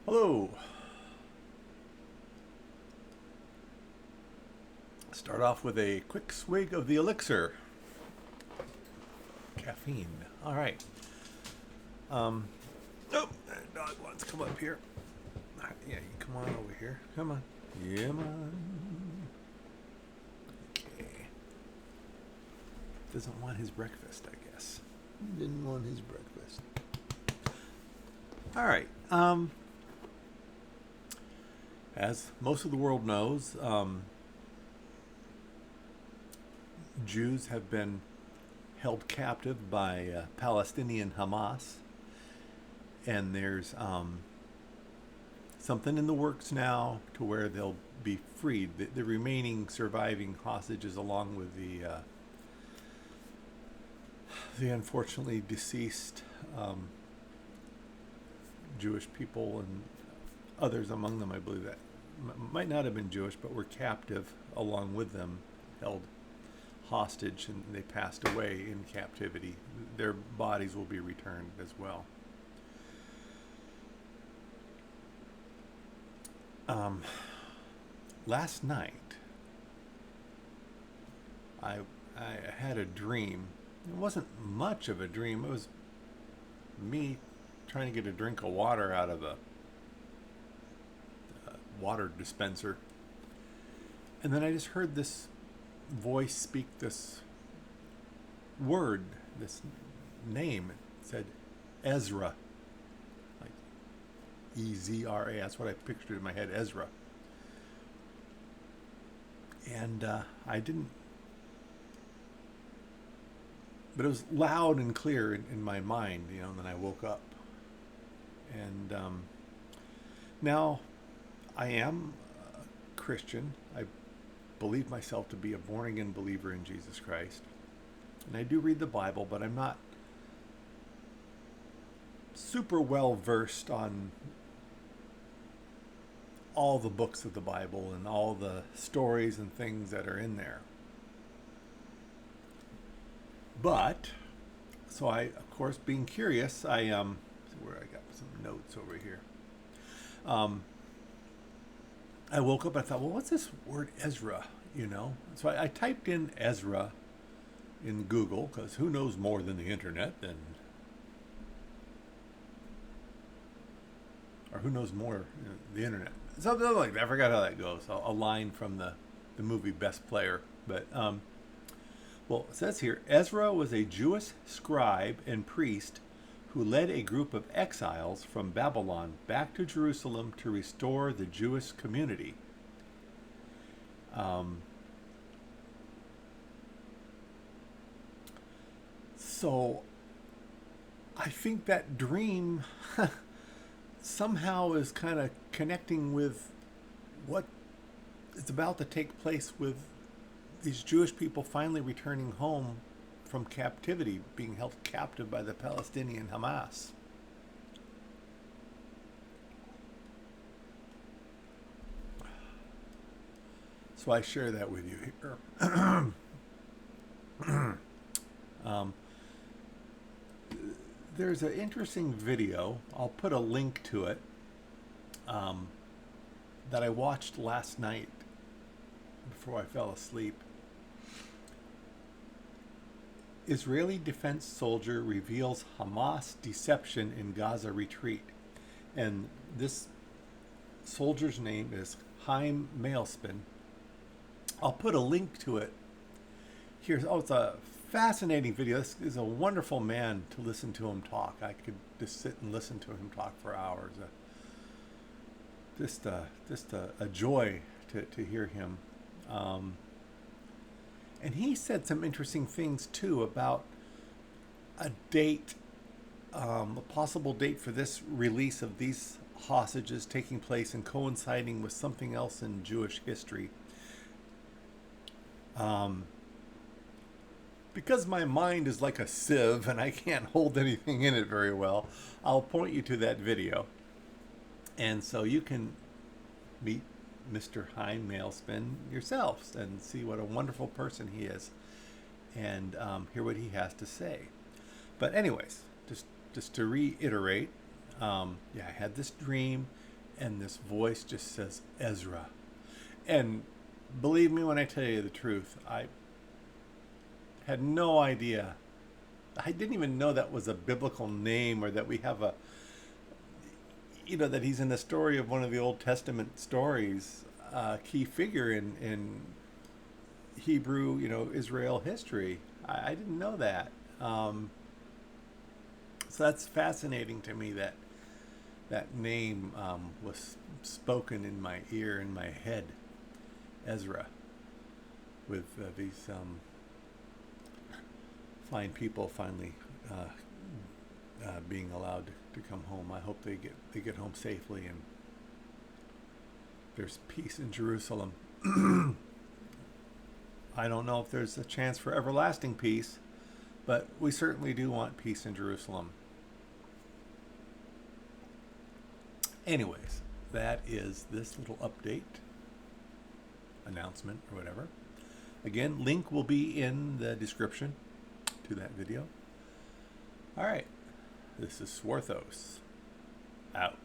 Hello. Start off with a quick swig of the elixir. Caffeine. All right. Oh, that dog wants to come up here. Yeah, you come on over here. Come on. Yeah, man. Okay. Doesn't want his breakfast, I guess. Didn't want his breakfast. All right. As most of the world knows, Jews have been held captive by Palestinian Hamas, and there's something in the works now to where they'll be freed. The remaining surviving hostages, along with the unfortunately deceased Jewish people and others among them, I believe that might not have been Jewish, but were captive along with them, held hostage, and they passed away in captivity. Their bodies will be returned as well. Last night, I I had a dream. It wasn't much of a dream. It was me trying to get a drink of water out of a water dispenser, and then I just heard this voice speak this word, this name. It said Ezra, like Ezra. That's what I pictured in my head, Ezra. And I didn't, but it was loud and clear in my mind, and then I woke up. And now I am a Christian. I believe myself to be a born again believer in Jesus Christ. And I do read the Bible, but I'm not super well versed on all the books of the Bible and all the stories and things that are in there. But, so I, of course, being curious, where I got some notes over here. I woke up and I thought, well, what's this word Ezra, So I typed in Ezra in Google, because who knows more than the internet than, or who knows more the internet. Something like that. I forgot how that goes. A line from the movie Best Player. But, well, it says here, Ezra was a Jewish scribe and priest who led a group of exiles from Babylon back to Jerusalem to restore the Jewish community. So I think that dream somehow is kind of connecting with what is about to take place with these Jewish people finally returning home from captivity, being held captive by the Palestinian Hamas. So I share that with you here. There's an interesting video. I'll put a link to it, that I watched last night before I fell asleep. Israeli defense soldier reveals Hamas deception in Gaza retreat. And this soldier's name is Chaim Maelspin. I'll put a link to it here. Oh, it's a fascinating video. This is a wonderful man to listen to him talk. I could just sit and listen to him talk for hours. Just a joy to hear him. And he said some interesting things too about a date, a possible date for this release of these hostages taking place and coinciding with something else in Jewish history. Because my mind is like a sieve and I can't hold anything in it very well, I'll point you to that video. And so you can meet Mr. Chaim Maelspin yourselves and see what a wonderful person he is, and hear what he has to say. But anyways, just to reiterate, I had this dream, and this voice just says Ezra. And believe me when I tell you the truth, I had no idea. I didn't even know that was a biblical name, or that we have a, that he's in the story of one of the Old Testament stories, key figure in Hebrew, Israel history. I didn't know that. So that's fascinating to me, that name was spoken in my ear, in my head, Ezra, with these fine people finally being allowed to come home. I hope they get home safely, and there's peace in Jerusalem. I don't know if there's a chance for everlasting peace, but we certainly do want peace in Jerusalem. Anyways, that is this little update, announcement, or whatever. Again, link will be in the description to that video. All right, this is Swarthos, out.